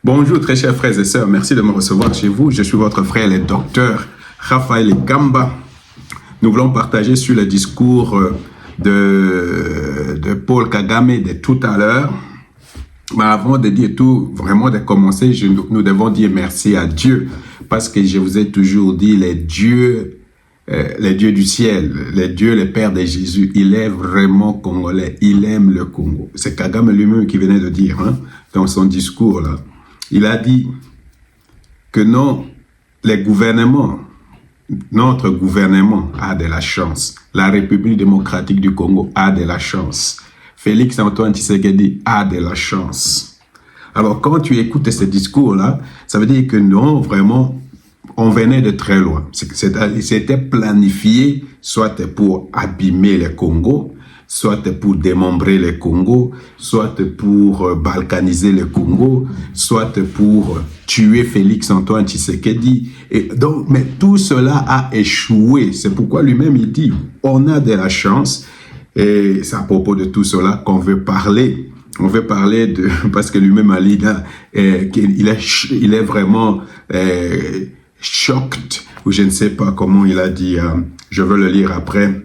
Bonjour très chers frères et sœurs, merci de me recevoir chez vous. Je suis votre frère le docteur Raphaël Gamba. Nous voulons partager sur le discours de Paul Kagame de tout à l'heure. Mais avant de dire tout, vraiment de commencer, nous devons dire merci à Dieu. Parce que je vous ai toujours dit, les dieux du ciel, les dieux, les pères de Jésus, il est vraiment congolais, il aime le Congo. C'est Kagame lui-même qui venait de dire, dans son discours là. Il a dit que non, notre gouvernement a de la chance. La République démocratique du Congo a de la chance. Félix Antoine Tshisekedi a de la chance. Alors quand tu écoutes ce discours-là, ça veut dire que non, vraiment, on venait de très loin. C'était planifié, soit pour abîmer le Congo, soit pour démembrer le Congo, soit pour balkaniser le Congo, soit pour tuer Félix Antoine Tshisekedi. Et donc, mais tout cela a échoué. C'est pourquoi lui-même il dit, on a de la chance. Et c'est à propos de tout cela qu'on veut parler. On veut parler de, parce que lui-même Alida, il est vraiment choqué, ou je ne sais pas comment il a dit, je veux le lire après.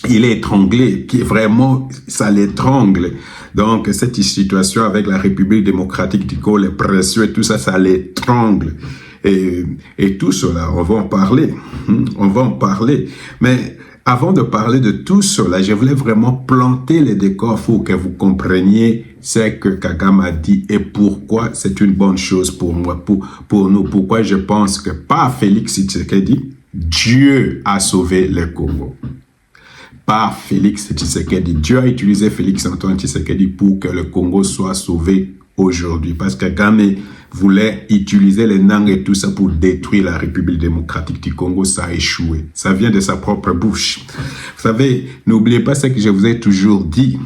Il est étranglé, qui vraiment, ça l'étrangle. Donc, cette situation avec la République démocratique du Congo, les précieux et tout ça, ça l'étrangle. Et tout cela, on va en parler. On va en parler. Mais avant de parler de tout cela, je voulais vraiment planter les décors pour que vous compreniez ce que Kagame a dit et pourquoi c'est une bonne chose pour moi, pour nous. Pourquoi je pense que par Félix Tshisekedi, Dieu a sauvé le Congo. Par Félix Tshisekedi. Dieu a utilisé Félix Antoine Tshisekedi pour que le Congo soit sauvé aujourd'hui. Parce que Kagame voulait utiliser les langues et tout ça pour détruire la République démocratique du Congo. Ça a échoué. Ça vient de sa propre bouche. Vous savez, n'oubliez pas ce que je vous ai toujours dit.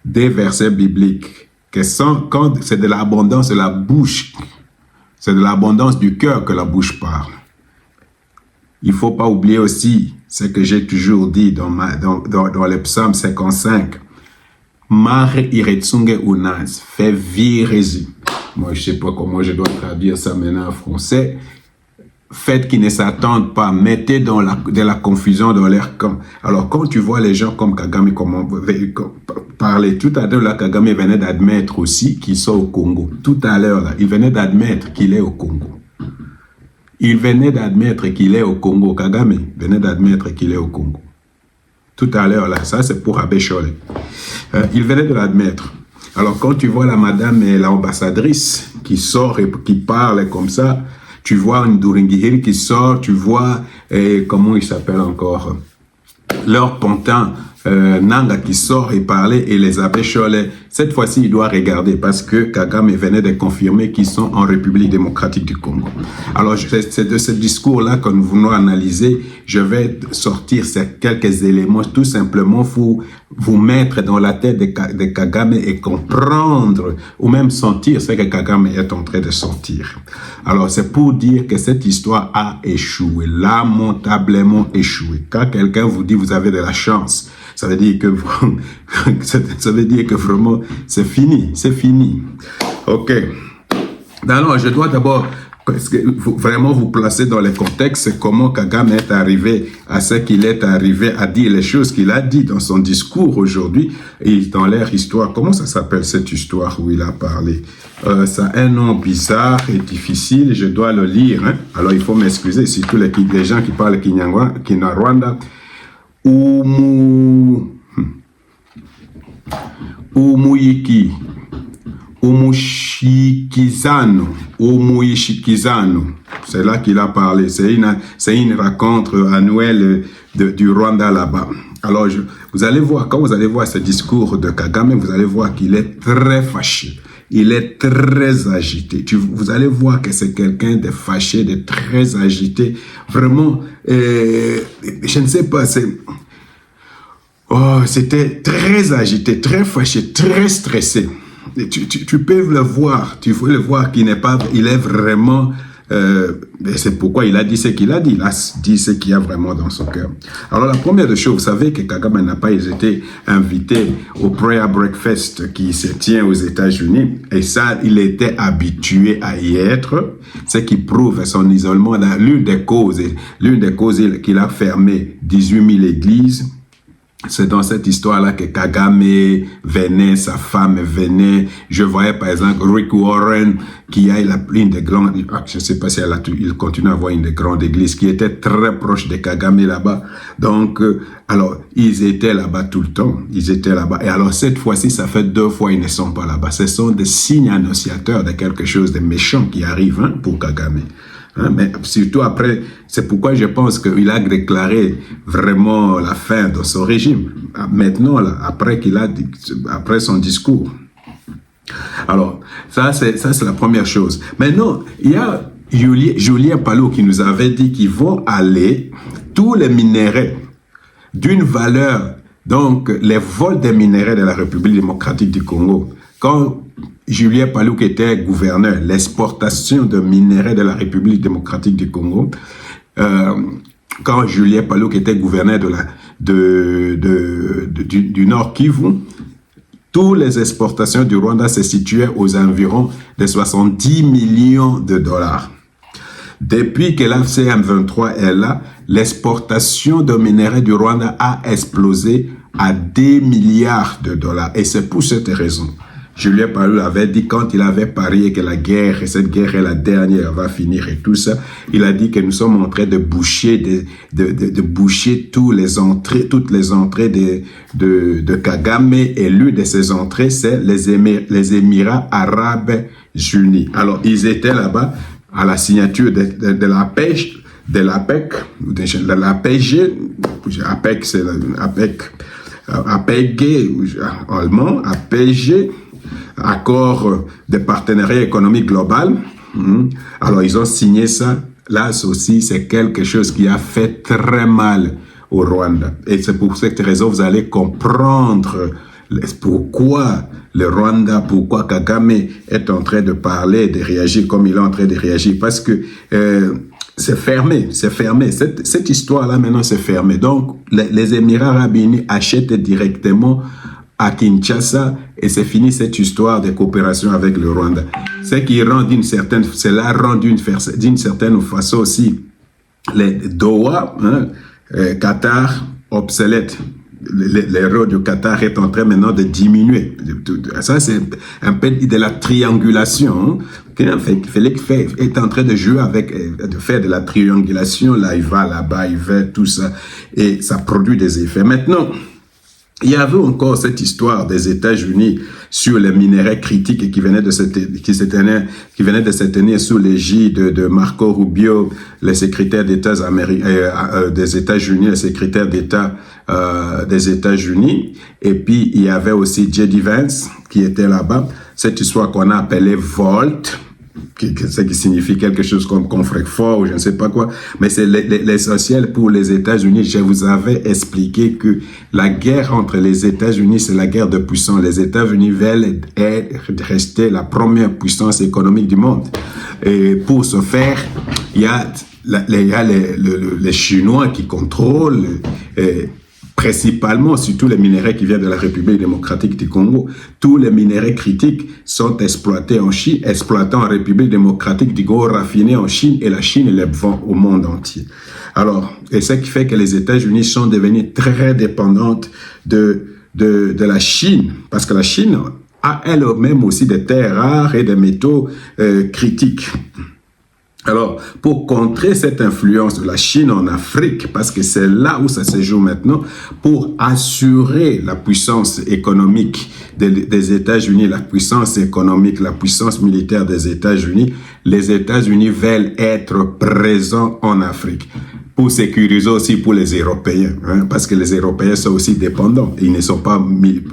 Des versets bibliques. Que quand c'est de l'abondance de la bouche, c'est de l'abondance du cœur que la bouche parle. Il ne faut pas oublier aussi ce que j'ai toujours dit dans le psaume 55. Mare iretsunge unas, fait virezi. Moi, je ne sais pas comment je dois traduire ça maintenant en français. Faites qu'ils ne s'attendent pas, mettez de la confusion dans leur camp. Alors, quand tu vois les gens comme Kagame, comment parler, tout à l'heure, là, Kagame venait d'admettre aussi qu'ils sont au Congo. Tout à l'heure, là, il venait d'admettre qu'il est au Congo. Il venait d'admettre qu'il est au Congo. Kagame venait d'admettre qu'il est au Congo. Tout à l'heure, là, ça c'est pour Abbé Cholé. Il venait de l'admettre. Alors quand tu vois la madame et l'ambassadrice qui sort et qui parle comme ça, tu vois une Nduringihiri qui sort, tu vois, comment il s'appelle encore, leur pontin, Nanga qui sort et parlait et les Abbé Cholé. Cette fois-ci, il doit regarder parce que Kagame venait de confirmer qu'ils sont en République démocratique du Congo. Alors, c'est de ce discours-là que nous voulons analyser. Je vais sortir ces quelques éléments tout simplement pour vous mettre dans la tête de Kagame et comprendre ou même sentir ce que Kagame est en train de sentir. Alors, c'est pour dire que cette histoire a échoué, lamentablement échoué. Quand quelqu'un vous dit vous avez de la chance, ça veut dire que vraiment, c'est fini, c'est fini. Ok. Alors, je dois d'abord vraiment vous placer dans le contexte, comment Kagame est arrivé à ce qu'il est arrivé à dire les choses qu'il a dit dans son discours aujourd'hui et dans leur histoire. Comment ça s'appelle cette histoire où il a parlé? Ça a un nom bizarre et difficile, je dois le lire. Alors, il faut m'excuser, surtout les gens qui parlent Kinyarwanda. Umuyishikizano. C'est là qu'il a parlé. C'est une rencontre annuelle du Rwanda là-bas. Alors, vous allez voir, quand vous allez voir ce discours de Kagame, vous allez voir qu'il est très fâché. Il est très agité. Vous allez voir que c'est quelqu'un de fâché, de très agité. Vraiment, je ne sais pas, c'était très agité, très fâché, très stressé. Tu peux le voir, tu peux le voir qu'il n'est pas, il est vraiment Et c'est pourquoi il a dit ce qu'il a dit. Il a dit ce qu'il y a vraiment dans son cœur. Alors la première des choses, vous savez que Kagame n'a pas été invité au prayer breakfast qui se tient aux États-Unis. Et ça, il était habitué à y être. Ce qui prouve son isolement. L'une des causes qu'il a fermé 18 000 églises. C'est dans cette histoire-là que Kagame venait, sa femme venait. Je voyais par exemple Rick Warren, qui a une des grandes, je ne sais pas si il continue à avoir une des grandes églises, qui était très proche de Kagame là-bas. Donc, alors, ils étaient là-bas tout le temps. Ils étaient là-bas. Et alors, cette fois-ci, ça fait 2 fois ils ne sont pas là-bas. Ce sont des signes annonciateurs de quelque chose de méchant qui arrive pour Kagame. Mais surtout après, c'est pourquoi je pense qu'il a déclaré vraiment la fin de son régime. Maintenant, là, après son discours. Alors, ça c'est la première chose. Maintenant, il y a Julien Palu qui nous avait dit qu'ils vont aller tous les minéraux d'une valeur, donc les vols des minéraux de la République démocratique du Congo. Quand Julien Palu qui était gouverneur, l'exportation de minerais de la République démocratique du Congo, quand Julien Palu qui était gouverneur du Nord Kivu, toutes les exportations du Rwanda se situaient aux environs de 70 millions de dollars. Depuis que l'AFCM23 est là, l'exportation de minerais du Rwanda a explosé à 10 milliards de dollars. Et c'est pour cette raison. Julien Palu avait dit quand il avait parié que la guerre, et cette guerre est la dernière, va finir et tout ça, il a dit que nous sommes en train de boucher, de boucher toutes les entrées de Kagame, et l'une de ces entrées, c'est les Émirats Arabes Unis. Alors, ils étaient là-bas à la signature de la pêche, de l'APEC, de la PG, APEC, c'est l'APEC, APG, allemand, APG, accord de partenariat économique global. Alors, ils ont signé ça. Là aussi, c'est quelque chose qui a fait très mal au Rwanda. Et c'est pour cette raison, vous allez comprendre pourquoi le Rwanda, pourquoi Kagame est en train de parler, de réagir comme il est en train de réagir. Parce que c'est fermé, c'est fermé. Cette histoire-là, maintenant, c'est fermé. Donc, les Émirats Arabes Unis achètent directement à Kinshasa, et c'est fini cette histoire de coopération avec le Rwanda. Cela rend d'une certaine façon aussi les Doha, Qatar, obsolète. Le rôle du Qatar est en train maintenant de diminuer. Ça, c'est un peu de la triangulation. Félix est en train de jouer de faire de la triangulation. Là, il va là-bas, il va tout ça. Et ça produit des effets. Maintenant, il y avait encore cette histoire des États-Unis sur les minéraux critiques qui venaient de se tenir sous l'égide de Marco Rubio, le secrétaire d'État des États-Unis, le secrétaire d'État des États-Unis. Et puis, il y avait aussi J.D. Vance qui était là-bas. Cette histoire qu'on a appelée Volt, qui signifie quelque chose comme confrère-fort ou je ne sais pas quoi, mais c'est l'essentiel pour les États-Unis. Je vous avais expliqué que la guerre entre les États-Unis, c'est la guerre de puissance. Les États-Unis veulent rester la première puissance économique du monde. Et pour ce faire, il y a les Chinois qui contrôlent principalement, surtout les minéraux qui viennent de la République démocratique du Congo. Tous les minéraux critiques sont exploités en Chine, exploités en République démocratique du Congo, raffinés en Chine, et la Chine les vend au monde entier. Alors, et ce qui fait que les États-Unis sont devenus très dépendantes de la Chine, parce que la Chine a elle-même aussi des terres rares et des métaux critiques. Alors, pour contrer cette influence de la Chine en Afrique, parce que c'est là où ça se joue maintenant, pour assurer la puissance économique des États-Unis, la puissance économique, la puissance militaire des États-Unis, les États-Unis veulent être présents en Afrique. Pour sécuriser aussi pour les Européens, parce que les Européens sont aussi dépendants, ils ne sont pas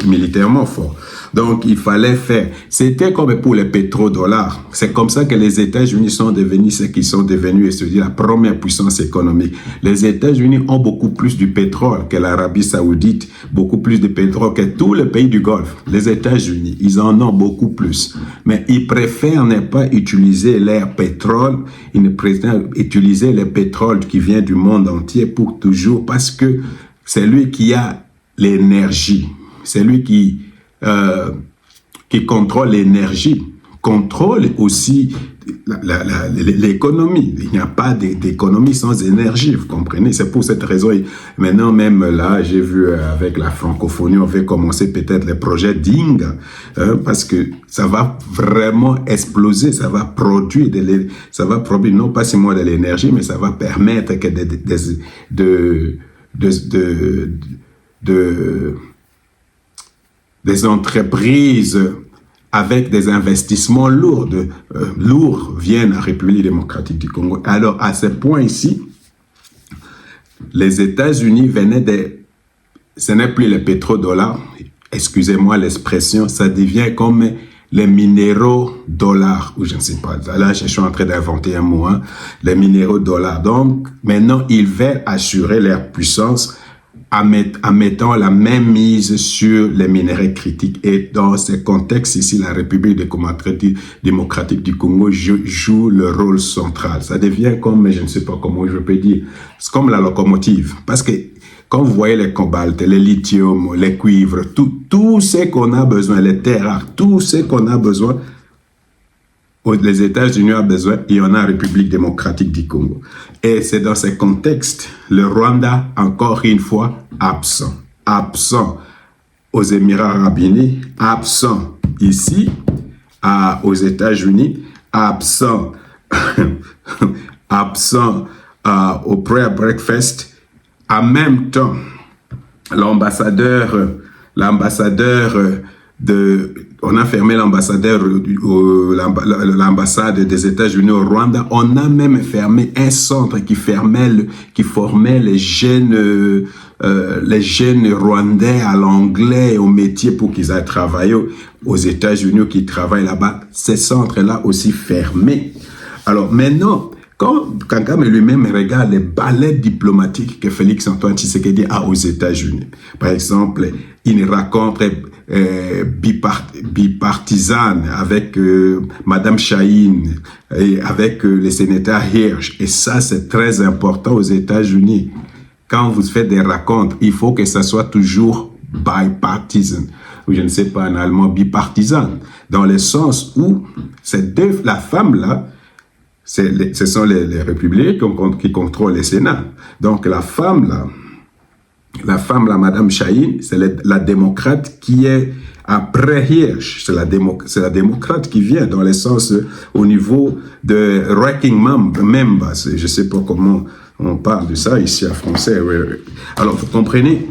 militairement forts. Donc, il fallait faire. C'était comme pour les pétrodollars. C'est comme ça que les États-Unis sont devenus ce qu'ils sont devenus, et se dit la première puissance économique. Les États-Unis ont beaucoup plus du pétrole que l'Arabie Saoudite, beaucoup plus de pétrole que tous les pays du Golfe. Les États-Unis, ils en ont beaucoup plus. Mais ils préfèrent ne pas utiliser leur pétrole, ils ne préfèrent utiliser le pétrole qui vient du monde entier pour toujours, parce que c'est lui qui a l'énergie. C'est lui qui contrôle l'énergie, contrôle aussi l'économie. Il n'y a pas d'économie sans énergie, vous comprenez? C'est pour cette raison. Maintenant, même là, j'ai vu avec la francophonie, on va commencer peut-être les projets DING, parce que ça va vraiment exploser, ça va produire non pas seulement de l'énergie, mais ça va permettre que des entreprises avec des investissements lourds viennent à République démocratique du Congo. Alors, à ce point ici, les États-Unis ce n'est plus les pétrodollars, excusez-moi l'expression, ça devient comme les minéraux dollars, ou je ne sais pas, là je suis en train d'inventer un mot, les minéraux dollars. Donc, maintenant, ils veulent assurer leur puissance en mettant la même mise sur les minéraux critiques. Et dans ce contexte ici, la République démocratique du Congo joue le rôle central. Ça devient comme, je ne sais pas comment je peux dire, c'est comme la locomotive. Parce que quand vous voyez les cobaltes, les lithium, les cuivres, tout ce qu'on a besoin, les terres rares, tout ce qu'on a besoin, les États-Unis ont besoin, il y en a en République démocratique du Congo. Et c'est dans ce contexte, le Rwanda, encore une fois, absent. Absent aux Émirats arabes unis, absent ici, aux États-Unis, absent, absent au prayer breakfast. En même temps, l'ambassadeur on a fermé l'ambassade des États-Unis au Rwanda. On a même fermé un centre qui formait les jeunes Rwandais à l'anglais, au métier pour qu'ils aillent travailler aux États-Unis, qui travaillent là-bas. Ces centres-là aussi fermés. Alors maintenant, quand Kagame lui-même regarde les balais diplomatiques que Félix-Antoine Tshisekedi a aux États-Unis, par exemple, une rencontre bipartisane avec Madame Chahine et avec le sénateur Hirsch, et ça c'est très important aux États-Unis. Quand vous faites des rencontres, il faut que ça soit toujours bipartisan, ou je ne sais pas en allemand, bipartisan, dans le sens où la femme là, ce sont les républicains qui contrôlent le Sénat. Donc la femme là, Madame Chahine, c'est la démocrate qui est après Hirsch. C'est la démocrate qui vient dans le sens au niveau de ranking members. Je ne sais pas comment on parle de ça ici en français. Alors vous comprenez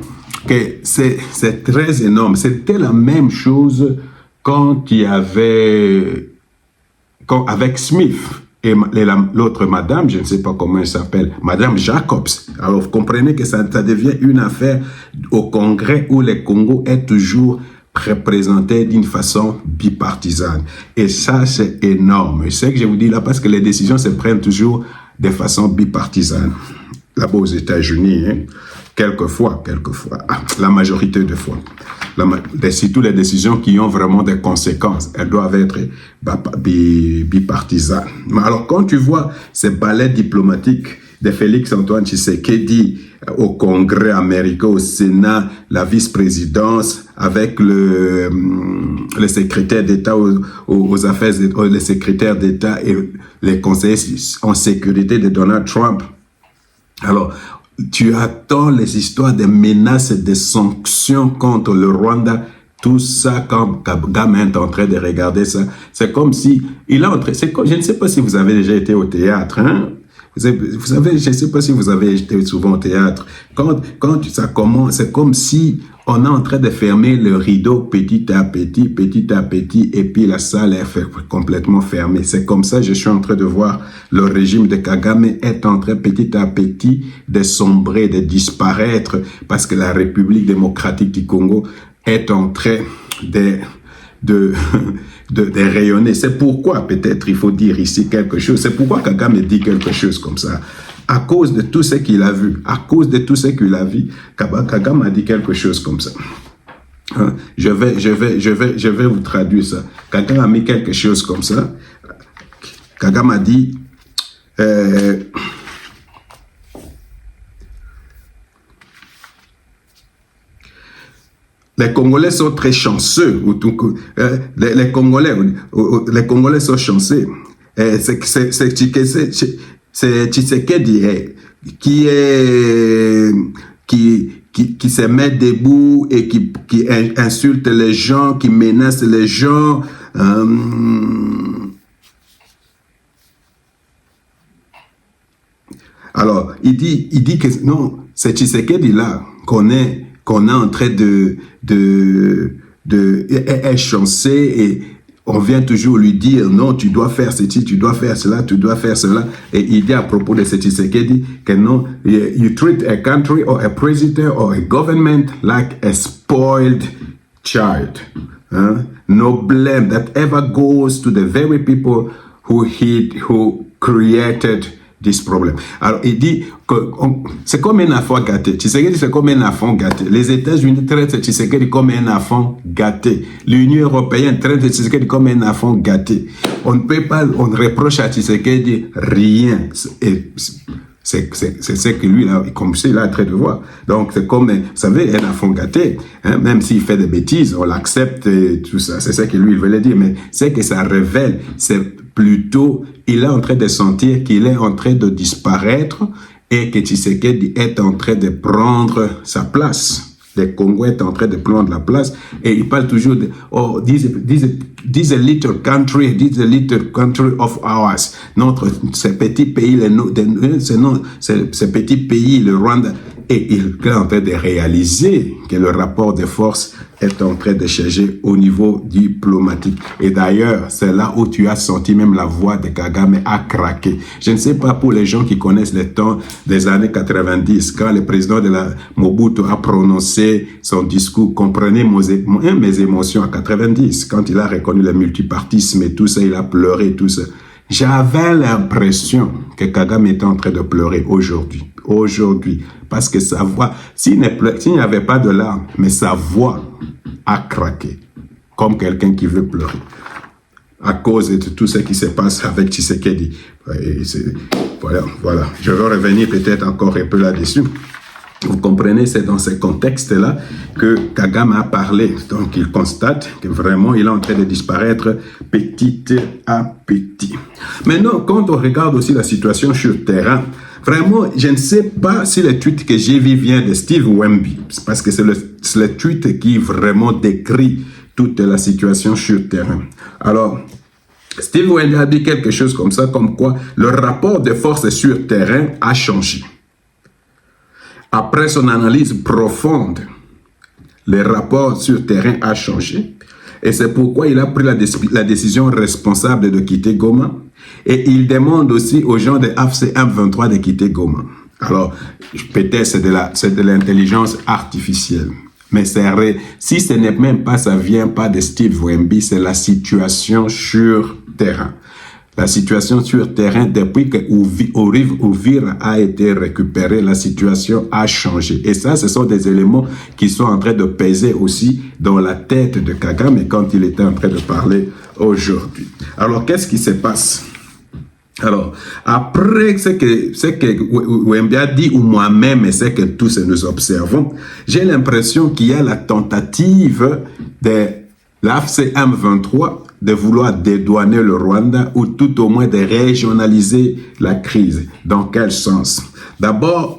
que c'est très énorme. C'était la même chose quand il y avait avec Smith. Et l'autre madame, je ne sais pas comment elle s'appelle, Madame Jacobs. Alors, vous comprenez que ça devient une affaire au Congrès où le Congo est toujours représenté d'une façon bipartisane. Et ça, c'est énorme. C'est ce que je vous dis là, parce que les décisions se prennent toujours de façon bipartisane. Là-bas aux États-Unis, quelquefois, la majorité de fois. Surtout les décisions qui ont vraiment des conséquences, elles doivent être bipartisanes. Mais alors, quand tu vois ces balais diplomatiques de Félix-Antoine Tshisekedi au Congrès américain, au Sénat, la vice-présidence, avec le secrétaire d'État aux affaires, le secrétaire d'État et les conseillers en sécurité de Donald Trump. Alors, tu attends les histoires de menaces et de sanctions contre le Rwanda. Tout ça, quand Kagame est en train de regarder ça, c'est comme si il est en train. Je ne sais pas si vous avez déjà été au théâtre, hein? Vous savez, je ne sais pas si vous avez été souvent au théâtre. Quand ça commence, c'est comme si on est en train de fermer le rideau petit à petit, et puis la salle est complètement fermée. C'est comme ça, je suis en train de voir le régime de Kagame est en train petit à petit de sombrer, de disparaître, parce que la République démocratique du Congo est en train de, de rayonner. C'est pourquoi, peut-être, il faut dire ici quelque chose. C'est pourquoi Kagame dit quelque chose comme ça. À cause de tout ce qu'il a vu, à cause de tout ce qu'il a vu, Kagame a dit quelque chose comme ça. Hein? Je vais vous traduire ça. Kagame a mis quelque chose comme ça. Kagame a dit... les Congolais sont très chanceux. Les Congolais sont chanceux. C'est Tshisekedi qui se met debout et qui insulte les gens, qui menace les gens. Alors, il dit que non, c'est Tshisekedi là qu'on est en train est chancé et on vient toujours lui dire non, tu dois faire ceci, tu dois faire cela, tu dois faire cela. Et il dit à propos de ce Tshisekedi que non, you treat a country or a president or a government like a spoiled child. Hein? No blame that ever goes to the very people who created this problem. Alors, il dit que c'est comme un enfant gâté. Tshisekedi, c'est comme un enfant gâté. Les États-Unis traitent Tshisekedi comme un enfant gâté. L'Union européenne traite Tshisekedi comme un enfant gâté. On ne peut pas, on reproche à Tshisekedi rien. C'est ce que lui, là, comme ça, il a trait de voir. Donc, c'est comme, vous savez, un enfant gâté, hein, même s'il fait des bêtises, on l'accepte et tout ça. C'est ce que lui, il voulait dire. Mais c'est que ça révèle, c'est plutôt, il est en train de sentir qu'il est en train de disparaître et que Tshisekedi est en train de prendre sa place. Le Congo est en train de prendre la place et il parle toujours de oh, this a little country of ours. Ce petit pays, ce petit pays, le Rwanda, et il est en train de réaliser que le rapport de force est en train de changer au niveau diplomatique. Et d'ailleurs, c'est là où tu as senti même la voix de Kagame a craqué. Je ne sais pas pour les gens qui connaissent le temps des années 90, quand le président de la Mobutu a prononcé son discours, comprenez mes émotions à 90, quand il a reconnu le multipartisme et tout ça, il a pleuré tout ça. J'avais l'impression que Kagame était en train de pleurer aujourd'hui. Parce que sa voix, s'il n'y avait pas de larmes, mais sa voix a craqué, comme quelqu'un qui veut pleurer, à cause de tout ce qui se passe avec Tshisekedi. Voilà. Je vais revenir peut-être encore un peu là-dessus. Vous comprenez, c'est dans ce contexte-là que Kagame a parlé. Donc, il constate que vraiment, il est en train de disparaître petit à petit. Maintenant, quand on regarde aussi la situation sur le terrain, vraiment, je ne sais pas si le tweet que j'ai vu vient de Steve Wemby, parce que c'est le tweet qui vraiment décrit toute la situation sur le terrain. Alors, Steve Wemby a dit quelque chose comme ça, comme quoi le rapport de force sur le terrain a changé. Après son analyse profonde, le rapport sur terrain a changé. Et c'est pourquoi il a pris la décision responsable de quitter Goma. Et il demande aussi aux gens de AFC M23 de quitter Goma. Alors, peut-être c'est de l'intelligence artificielle. Mais si ce n'est même pas, ça vient pas de Steve Wemby, c'est la situation sur terrain. La situation sur terrain, depuis que Uvira a été récupéré, la situation a changé. Et ça, ce sont des éléments qui sont en train de peser aussi dans la tête de Kagame quand il était en train de parler aujourd'hui. Alors, qu'est-ce qui se passe? Alors, après ce que Wemby a dit, ou moi-même, et ce que tous nous observons, j'ai l'impression qu'il y a la tentative de l'AFC M23 de vouloir dédouaner le Rwanda ou tout au moins de régionaliser la crise. Dans quel sens? D'abord,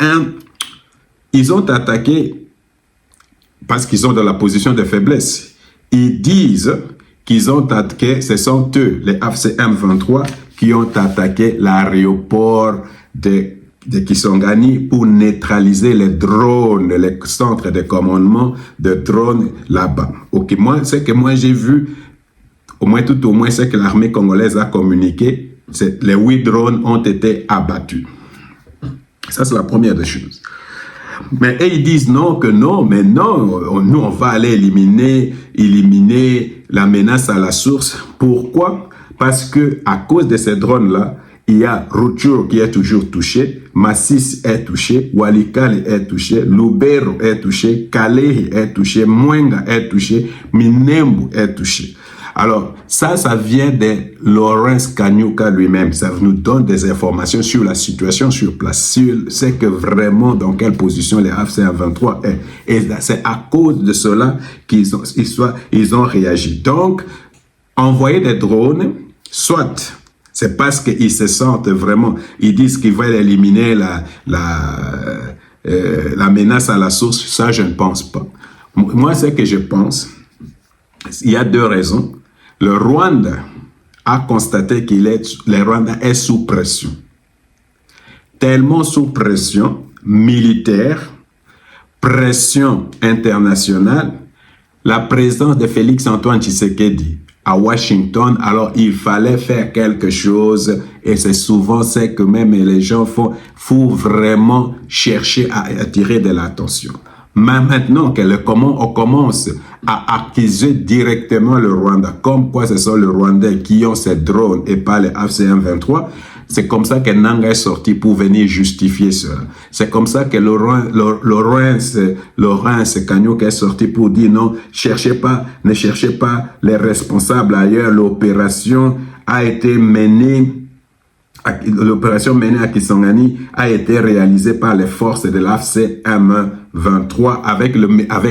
ils ont attaqué parce qu'ils sont dans la position de faiblesse. Ils disent qu'ils ont attaqué, ce sont eux, les AFC M23, qui ont attaqué l'aéroport de Kisangani pour neutraliser les drones, les centres de commandement de drones là-bas. Ok, c'est que moi j'ai vu, au moins ce que l'armée congolaise a communiqué, c'est les 8 drones ont été abattus. Ça, c'est la première des choses. Mais ils disent non, que non, mais non, nous on va aller éliminer la menace à la source. Pourquoi? Parce que à cause de ces drones-là, il y a Rutshuru qui est toujours touché, Masisi est touché, Walikale est touché, Lubero est touché, Kalehe est touché, Mwenga est touché, Minembwe est touché. Alors, ça vient de Lawrence Kanyuka lui-même. Ça nous donne des informations sur la situation sur place, sur c'est que vraiment dans quelle position les AFC M23 est. Et c'est à cause de cela qu'ils ont réagi. Donc, envoyer des drones, soit c'est parce qu'ils se sentent vraiment, ils disent qu'ils veulent éliminer la menace à la source. Ça, je ne pense pas. Moi, c'est que je pense, il y a deux raisons. Le Rwanda a constaté le Rwanda est sous pression. Tellement sous pression militaire, pression internationale, la présence de Félix Antoine Tshisekedi à Washington, alors il fallait faire quelque chose et c'est souvent que même les gens faut vraiment chercher à attirer de l'attention. Mais maintenant comment on commence à accuser directement le Rwanda, comme quoi ce sont les Rwandais qui ont ces drones et pas les AFC-M23, c'est comme ça que Nanga est sorti pour venir justifier cela. C'est comme ça que Laurence Kanyuka est sorti pour dire non, ne cherchez pas les responsables ailleurs. L'opération menée à Kisangani a été réalisée par les forces de l'AFC M23 avec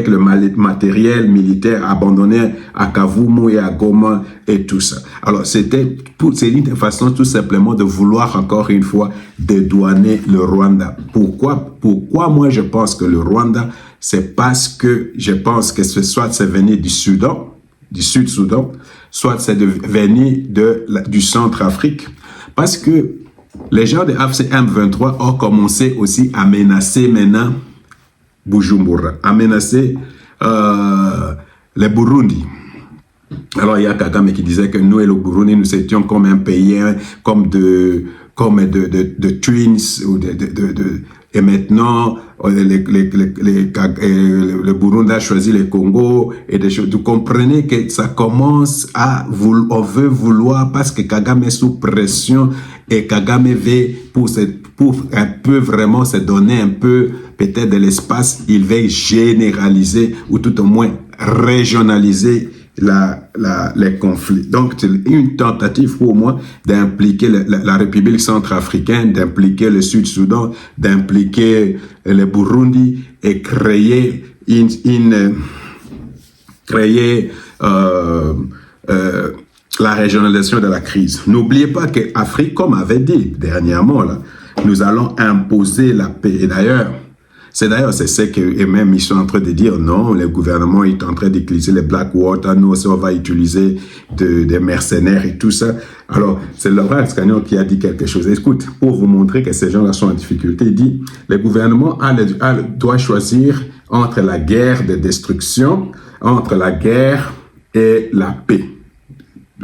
le matériel militaire abandonné à Kavumu et à Goma et tout ça. Alors c'est une façon tout simplement de vouloir encore une fois dédouaner le Rwanda. Pourquoi moi je pense que le Rwanda, c'est parce que je pense que soit c'est venu du Sud-Soudan, soit c'est venu du Centrafrique. Parce que les gens de AFC M23 ont commencé aussi à menacer maintenant Bujumbura, à menacer les Burundi. Alors il y a Kagame qui disait que nous et le Burundi, nous étions comme un pays, comme de twins, et maintenant le Burundi a choisi le Congo et des choses. Vous comprenez que ça commence on veut vouloir parce que Kagame est sous pression et Kagame veut pour un peu vraiment se donner un peu peut-être de l'espace, il veut généraliser ou tout au moins régionaliser les conflits. Donc, c'est une tentative pour moi d'impliquer la République centrafricaine, d'impliquer le Sud-Soudan, d'impliquer le Burundi et créer la régionalisation de la crise. N'oubliez pas que Afrique, comme avait dit dernièrement, là, nous allons imposer la paix. Et d'ailleurs, c'est ce que même ils sont en train de dire non, le gouvernement est en train d'utiliser les Blackwater, nous aussi on va utiliser des mercenaires et tout ça. Alors, c'est Laurence Kanyuka qui a dit quelque chose. Écoute, pour vous montrer que ces gens-là sont en difficulté, il dit le gouvernement doit choisir entre la guerre de destruction, entre la guerre et la paix.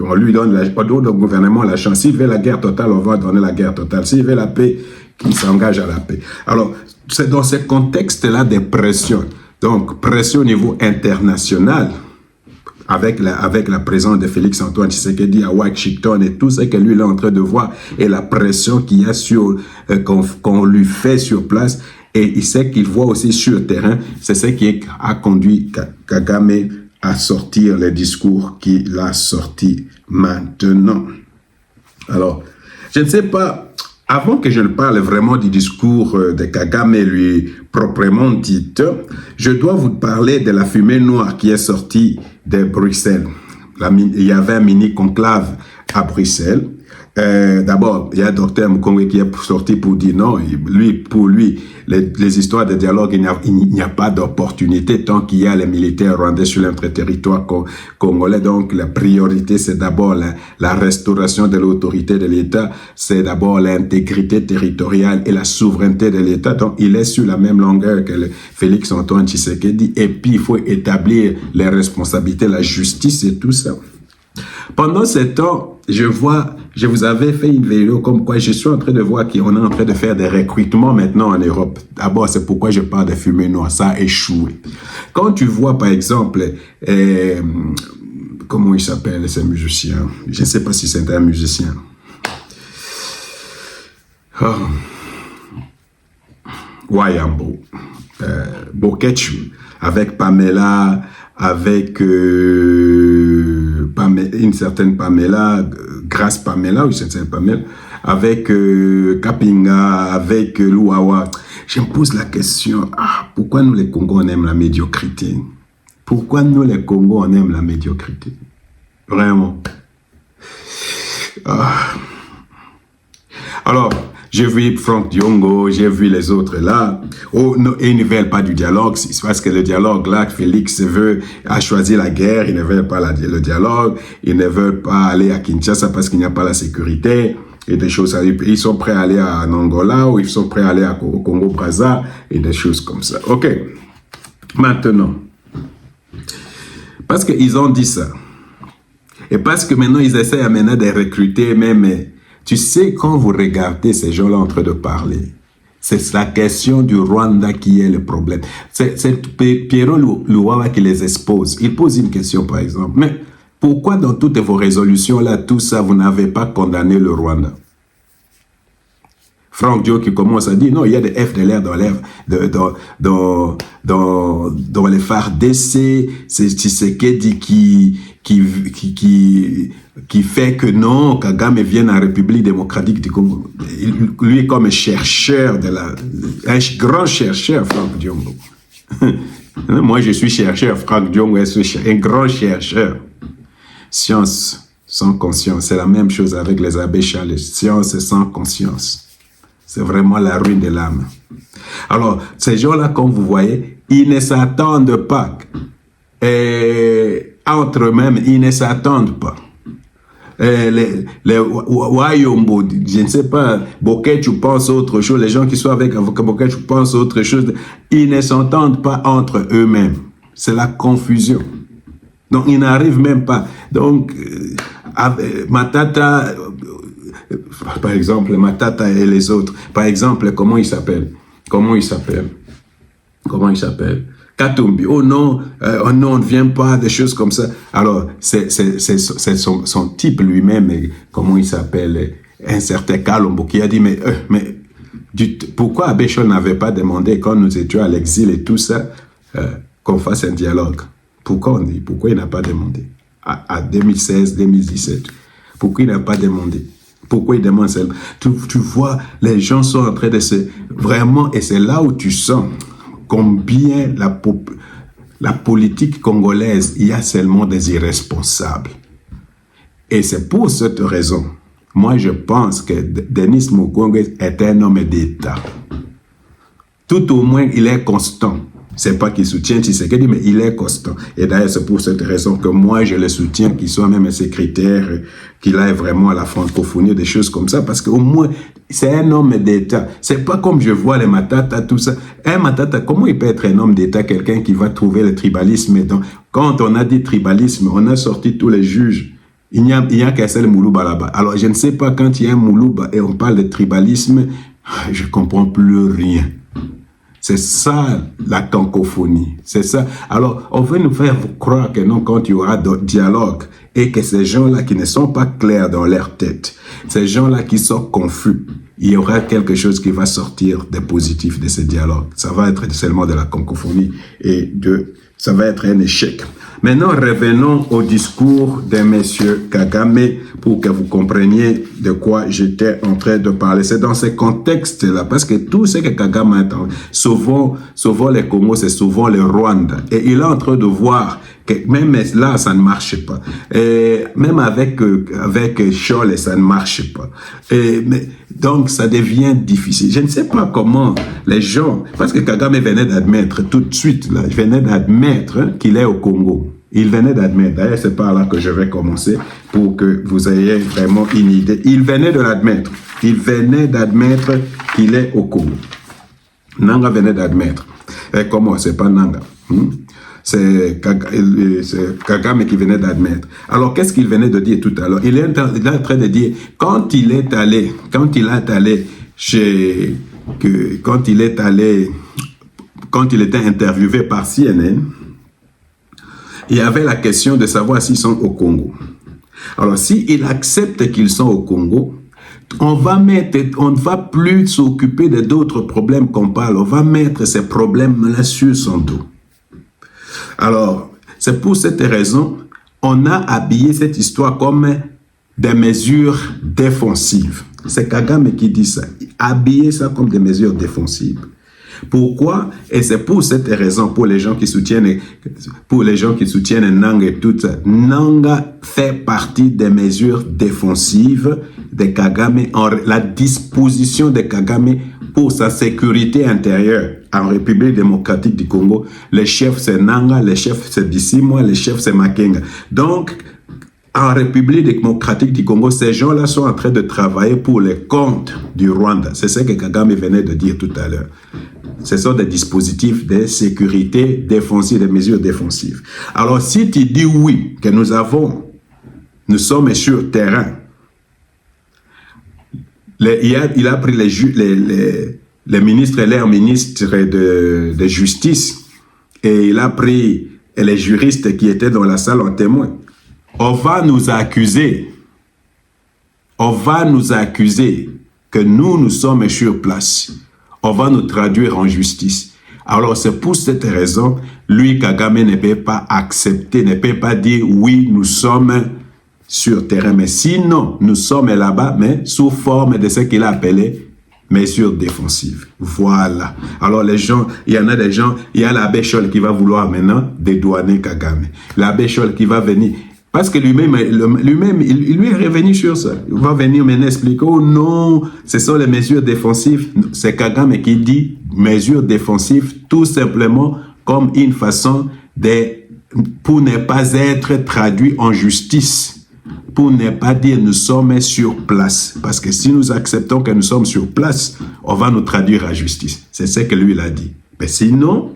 On lui donne au gouvernement la chance. S'il veut la guerre totale, on va donner la guerre totale. S'il veut la paix, qu'il s'engage à la paix. Alors, c'est dans ce contexte-là de pression. Donc, pression au niveau international, avec la présence de Félix Antoine Tshisekedi à Washington et tout ce que lui est en train de voir et la pression qu'il y a qu'on lui fait sur place. Et il sait qu'il voit aussi sur le terrain. C'est ce qui a conduit Kagame à sortir les discours qu'il a sortis maintenant. Alors, je ne sais pas, avant que je ne parle vraiment du discours de Kagame lui proprement dit, je dois vous parler de la fumée noire qui est sortie de Bruxelles. Il y avait un mini-conclave à Bruxelles. D'abord, il y a Dr Mukwege qui est sorti pour dire non, pour lui, les histoires de dialogue, il n'y a pas d'opportunité tant qu'il y a les militaires rwandais sur notre territoire congolais. Donc, la priorité, c'est d'abord la restauration de l'autorité de l'État, c'est d'abord l'intégrité territoriale et la souveraineté de l'État. Donc, il est sur la même longueur que Félix Antoine Tshisekedi. Et puis, il faut établir les responsabilités, la justice et tout ça. Pendant ce temps, je vois Je vous avais fait une vidéo comme quoi je suis en train de voir qu'on est en train de faire des recrutements maintenant en Europe. D'abord, c'est pourquoi je parle de fumée noire. Ça a échoué. Quand tu vois, par exemple, comment il s'appelle, ce musicien? Je ne sais pas si c'est un musicien. Oh. Wayambo. Bokechu. Avec Pamela, avec une certaine Pamela, Grâce Pamela, ou une certaine Pamela, avec Kapinga, avec Luawa. Je me pose la question, pourquoi nous les Congos on aime la médiocrité? Pourquoi nous les Congos on aime la médiocrité? Vraiment. Alors, j'ai vu Franck Diongo, j'ai vu les autres là. Oh, non, et ils ne veulent pas du dialogue. C'est parce que le dialogue là, Félix a choisi la guerre. Ils ne veulent pas le dialogue. Ils ne veulent pas aller à Kinshasa parce qu'il n'y a pas la sécurité. Et des choses. Ils sont prêts à aller en Angola ou ils sont prêts à aller au Congo-Brazza et des choses comme ça. Ok. Maintenant. Parce qu'ils ont dit ça. Et parce que maintenant, ils essaient maintenant de recruter même... Tu sais, quand vous regardez ces gens-là en train de parler, c'est la question du Rwanda qui est le problème. C'est Pierrot Luawa qui les expose. Il pose une question, par exemple. Mais pourquoi dans toutes vos résolutions-là, tout ça, vous n'avez pas condamné le Rwanda? Franck Dio qui commence à dire, non, il y a des FDLR dans les FARDC, c'est Tshisekedi qui fait que non, Kagame vienne en République démocratique du Congo. Lui est comme un chercheur, un grand chercheur, Franck Diongo. Moi, je suis chercheur, Franck Diongo est un grand chercheur. Science sans conscience, c'est la même chose avec les abbés Charles. Science sans conscience. C'est vraiment la ruine de l'âme. Alors, ces gens-là, comme vous voyez, ils ne s'attendent pas. Entre eux-mêmes, ils ne s'attendent pas. Les Wayombo, je ne sais pas, Bokechu pense autre chose, les gens qui sont avec Bokechu pensent autre chose. Ils ne s'entendent pas entre eux-mêmes. C'est la confusion. Donc, ils n'arrivent même pas. Donc, Matata... Par exemple, Matata et les autres. Par exemple, comment il s'appelle? Katumbi. Oh non, on ne vient pas, des choses comme ça. Alors, c'est son type lui-même, comment il s'appelle? Un certain Kalombo qui a dit, mais pourquoi Abéchon n'avait pas demandé, quand nous étions à l'exil et tout ça, qu'on fasse un dialogue? Pourquoi il n'a pas demandé? À 2016, 2017. Pourquoi il n'a pas demandé? Pourquoi il demande ça? Tu vois, les gens sont en train de se... Vraiment, et c'est là où tu sens combien la politique congolaise, il y a seulement des irresponsables. Et c'est pour cette raison, moi je pense que Denis Mukwege est un homme d'État. Tout au moins, il est constant. C'est pas qu'il soutient Tshisekedi, mais il est constant. Et d'ailleurs, c'est pour cette raison que moi, je le soutiens, qu'il soit même un secrétaire, qu'il aille vraiment à la francophonie, des choses comme ça, parce qu'au moins, c'est un homme d'État. C'est pas comme je vois les Matata, tout ça. Un Matata, comment il peut être un homme d'État, quelqu'un qui va trouver le tribalisme? Donc, quand on a dit tribalisme, on a sorti tous les juges. Il n'y a qu'un seul Moulouba là-bas. Alors, je ne sais pas, quand il y a un Moulouba et on parle de tribalisme, je comprends plus rien. C'est ça, la cacophonie. C'est ça. Alors, on veut nous faire croire que non, quand il y aura dialogue, et que ces gens-là qui ne sont pas clairs dans leur tête, ces gens-là qui sont confus, il y aura quelque chose qui va sortir de positif de ce dialogue. Ça va être seulement de la cacophonie et ça va être un échec. Maintenant, revenons au discours de M. Kagame pour que vous compreniez de quoi j'étais en train de parler. C'est dans ce contexte-là, parce que tout ce que Kagame attend, souvent les Congo, c'est souvent le Rwanda. Et il est en train de voir que même là, ça ne marche pas. Et même avec Scholl, ça ne marche pas. Donc, ça devient difficile. Je ne sais pas comment les gens... Parce que Kagame venait d'admettre tout de suite, là, il venait d'admettre qu'il est au Congo. Il venait d'admettre. D'ailleurs, c'est par là que je vais commencer pour que vous ayez vraiment une idée. Il venait de l'admettre. Il venait d'admettre qu'il est au Congo. Nanga venait d'admettre. Et comment? C'est pas Nanga. c'est Kagame qui venait d'admettre. Alors, qu'est-ce qu'il venait de dire tout à l'heure? Il est en train de dire, quand il était interviewé par CNN, il y avait la question de savoir s'ils sont au Congo. Alors, s'il accepte qu'ils sont au Congo, on ne va plus s'occuper d'autres problèmes qu'on parle. On va mettre ces problèmes-là sur son dos. Alors, c'est pour cette raison, on a habillé cette histoire comme des mesures défensives. C'est Kagame qui dit ça. Habiller ça comme des mesures défensives. Pourquoi? Et c'est pour cette raison, pour les gens qui soutiennent Nanga et tout ça. Nanga fait partie des mesures défensives de Kagame, la disposition de Kagame pour sa sécurité intérieure en République démocratique du Congo. Les chefs c'est Nanga, les chefs c'est Bisimwa, les chefs c'est Makenga. Donc, en République démocratique du Congo, ces gens-là sont en train de travailler pour les comptes du Rwanda. C'est ce que Kagame venait de dire tout à l'heure. Ce sont des dispositifs de sécurité défensive, des mesures défensives. Alors, si tu dis oui, que nous sommes sur terrain, il a pris les ministres et leurs ministres de justice et il a pris les juristes qui étaient dans la salle en témoin. On va nous accuser que nous sommes sur place. On va nous traduire en justice. Alors c'est pour cette raison, lui, Kagame ne peut pas accepter, ne peut pas dire oui, nous sommes sur terrain. Mais sinon, nous sommes là-bas, mais sous forme de ce qu'il a appelé mesures défensives. Voilà. Alors les gens, il y en a des gens, il y a l'abbé Scholl qui va vouloir maintenant dédouaner Kagame. L'abbé Scholl qui va venir... Parce que lui-même, il lui est revenu sur ça. Il va venir maintenant expliquer, oh non, ce sont les mesures défensives. C'est Kagame qui dit mesures défensives tout simplement comme une façon pour ne pas être traduit en justice. Pour ne pas dire nous sommes sur place. Parce que si nous acceptons que nous sommes sur place, on va nous traduire à justice. C'est ce que lui il a dit. Mais sinon,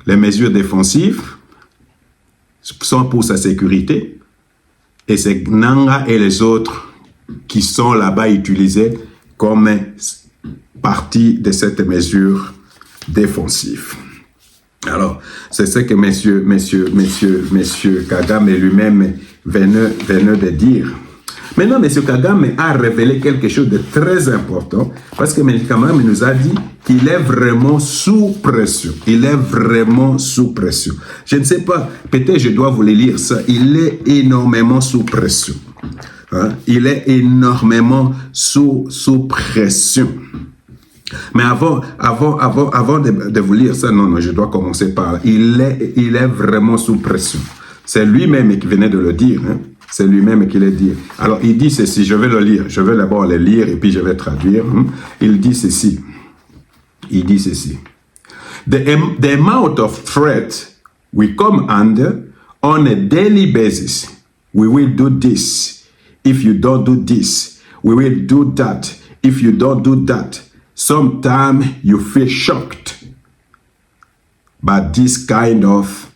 les mesures défensives sont pour sa sécurité et c'est Nanga et les autres qui sont là-bas utilisés comme partie de cette mesure défensive. Alors, c'est ce que monsieur Kagame lui-même venait de dire. Maintenant, M. Kagame a révélé quelque chose de très important parce que M. Kagame nous a dit qu'il est vraiment sous pression. Il est vraiment sous pression. Je ne sais pas, peut-être je dois vous le lire ça. Il est énormément sous pression. Hein? Il est énormément sous pression. Mais avant de vous lire ça, non, je dois commencer par là. Il est vraiment sous pression. C'est lui-même qui venait de le dire. Hein? C'est lui-même qui l'a dit. Alors, il dit ceci, je vais le lire. Je vais d'abord le lire et puis je vais traduire. Il dit ceci. Il dit ceci. The amount of threat we come under on a daily basis. We will do this. If you don't do this, we will do that. If you don't do that, sometimes you feel shocked by this kind of...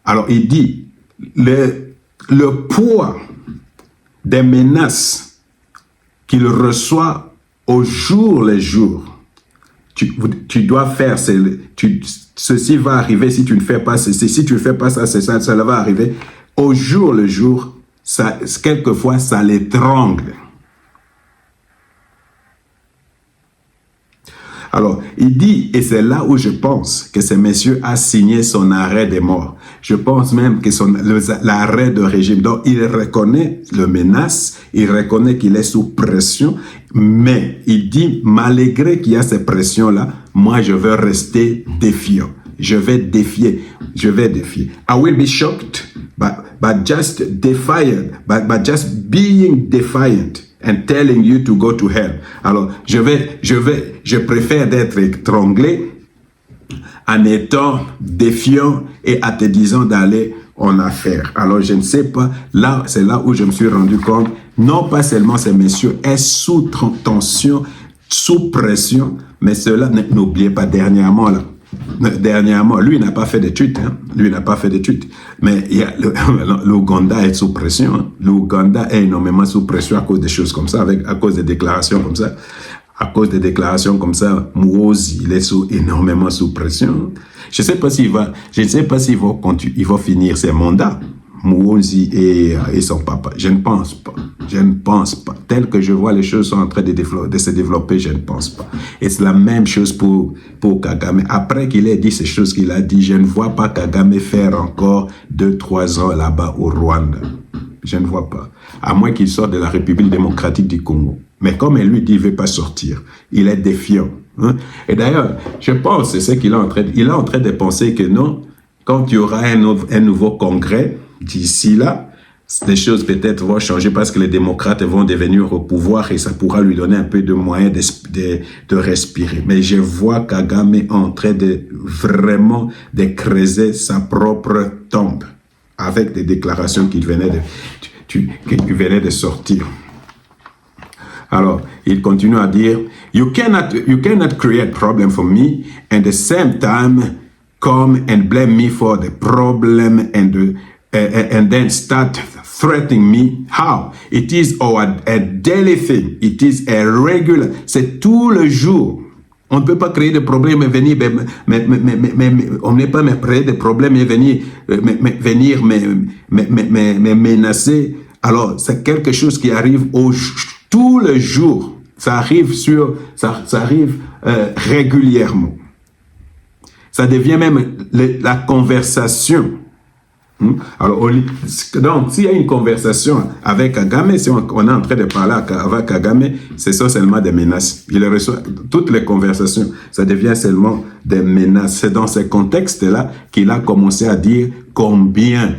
Alors, il dit, le poids des menaces qu'il reçoit au jour le jour. Tu dois faire, ceci va arriver si tu ne fais pas ceci, si tu ne fais pas ça, cela va arriver. Au jour le jour, ça, quelquefois, ça l'étrangle. Alors, il dit, et c'est là où je pense que ce monsieur a signé son arrêt de mort. Je pense même que l'arrêt de régime. Donc, il reconnaît le menace, il reconnaît qu'il est sous pression, mais il dit, malgré qu'il y a ces pressions-là, moi, je veux rester défiant. Je vais défier. I will be shocked, but just defiant, but just being defiant. And telling you to go to hell. Alors, je préfère d'être étranglé en étant défiant et en te disant d'aller en affaire. Alors, je ne sais pas, là, c'est là où je me suis rendu compte, non pas seulement ces messieurs est sous tension, sous pression, mais cela, n'oubliez pas, dernièrement, là, dernièrement, lui, il n'a pas fait d'études. Hein. Lui, il n'a pas fait d'études. Mais il y a l'Ouganda est sous pression. Hein. L'Ouganda est énormément sous pression à cause des choses comme ça, à cause des déclarations comme ça. À cause des déclarations comme ça, Muhoozi, il est énormément sous pression. Je ne sais pas s'il va finir ses mandats, Muhoozi et son papa. Je ne pense pas. Je ne pense pas. Tel que je vois les choses sont en train de se développer, je ne pense pas. Et c'est la même chose pour Kagame. Après qu'il ait dit ces choses qu'il a dit, je ne vois pas Kagame faire encore 2-3 ans là-bas au Rwanda. Je ne vois pas. À moins qu'il sorte de la République démocratique du Congo. Mais comme il lui dit, il ne veut pas sortir. Il est défiant. Hein? Et d'ailleurs, je pense, c'est ce qu'il est en train il est en train de penser que non, quand il y aura un nouveau congrès, d'ici là, les choses peut-être vont changer parce que les démocrates vont devenir au pouvoir et ça pourra lui donner un peu de moyens de respirer. Mais je vois Kagame en train de vraiment de creuser sa propre tombe avec des déclarations qu'il venait de sortir. Alors, il continue à dire, you cannot create problem for me and at the same time come and blame me for the problem and then start threatening me. How? It is a daily thing. It is a regular. C'est tout le jour. On ne peut pas créer des problèmes et venir, on n'est pas créer des problèmes et venir me menacer. Alors, c'est quelque chose qui arrive tous les jours. Ça arrive régulièrement. Ça devient même la conversation. Alors, donc, s'il y a une conversation avec Kagame, si on est en train de parler avec Kagame, c'est ça seulement des menaces. Il reçoit toutes les conversations, ça devient seulement des menaces. C'est dans ce contexte-là qu'il a commencé à dire combien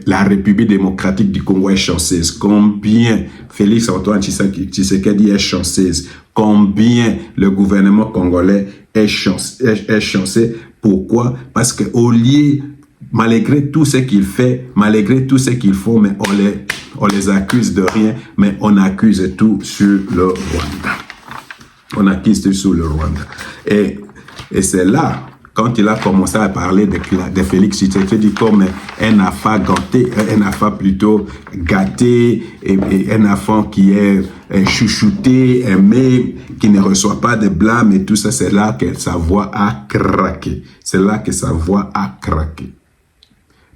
la République démocratique du Congo est chanceuse, combien Félix Antoine Tshisekedi est chanceuse, combien le gouvernement congolais est chanceux. Pourquoi? Parce qu'au lieu, malgré tout ce qu'il fait, malgré tout ce qu'ils font, mais on les accuse de rien, mais on accuse tout sur le Rwanda. On accuse tout sur le Rwanda. Et c'est là, quand il a commencé à parler de Félix Tshisekedi comme un enfant plutôt gâté, et un enfant qui est chouchouté, aimé, qui ne reçoit pas de blâme et tout ça, c'est là que sa voix a craqué. C'est là que sa voix a craqué.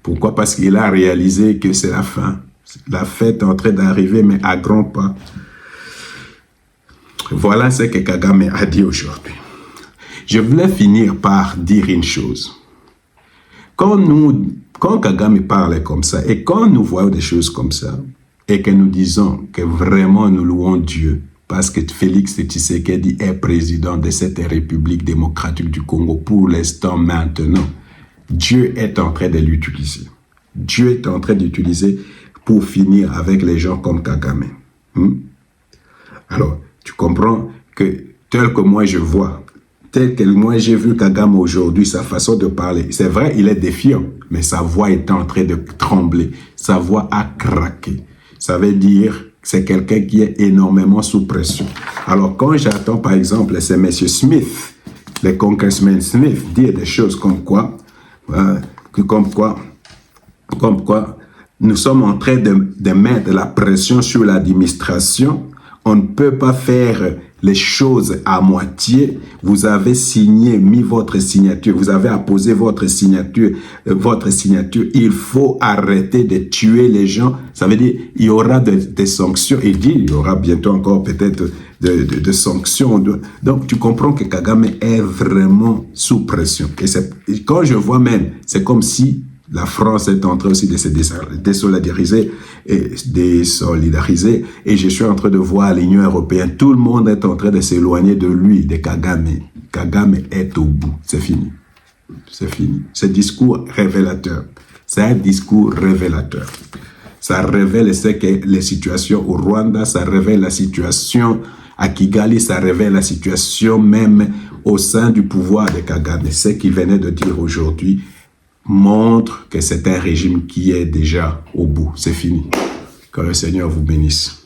Pourquoi? Parce qu'il a réalisé que c'est la fin. La fête est en train d'arriver, mais à grands pas. Voilà ce que Kagame a dit aujourd'hui. Je voulais finir par dire une chose. Quand Kagame parle comme ça, et quand nous voyons des choses comme ça, et que nous disons que vraiment nous louons Dieu, parce que Félix Tshisekedi est président de cette République démocratique du Congo pour l'instant maintenant, Dieu est en train de l'utiliser. Dieu est en train d'utiliser pour finir avec les gens comme Kagame. Alors, tu comprends que tel que moi je vois, tel que moi j'ai vu Kagame aujourd'hui, sa façon de parler, c'est vrai, il est défiant, mais sa voix est en train de trembler, sa voix a craqué. Ça veut dire que c'est quelqu'un qui est énormément sous pression. Alors, quand j'attends, par exemple, c'est M. Smith, le congressman Smith, dire des choses comme quoi nous sommes en train de mettre la pression sur l'administration. On ne peut pas faire les choses à moitié. Vous avez mis votre signature, vous avez apposé votre signature. Il faut arrêter de tuer les gens. Ça veut dire il y aura des sanctions. Il dit il y aura bientôt encore peut-être de sanctions. Donc tu comprends que Kagame est vraiment sous pression. Et quand je vois même, c'est comme si la France est en train aussi de se désolidariser, et je suis en train de voir l'Union européenne, tout le monde est en train de s'éloigner de lui, de Kagame. Kagame est au bout, c'est fini. C'est fini. Ce discours révélateur, c'est un discours révélateur. Ça révèle ce que les situations au Rwanda, ça révèle la situation à Kigali, ça révèle la situation même au sein du pouvoir de Kagame. Ce qu'il venait de dire aujourd'hui montre que c'est un régime qui est déjà au bout. C'est fini. Que le Seigneur vous bénisse.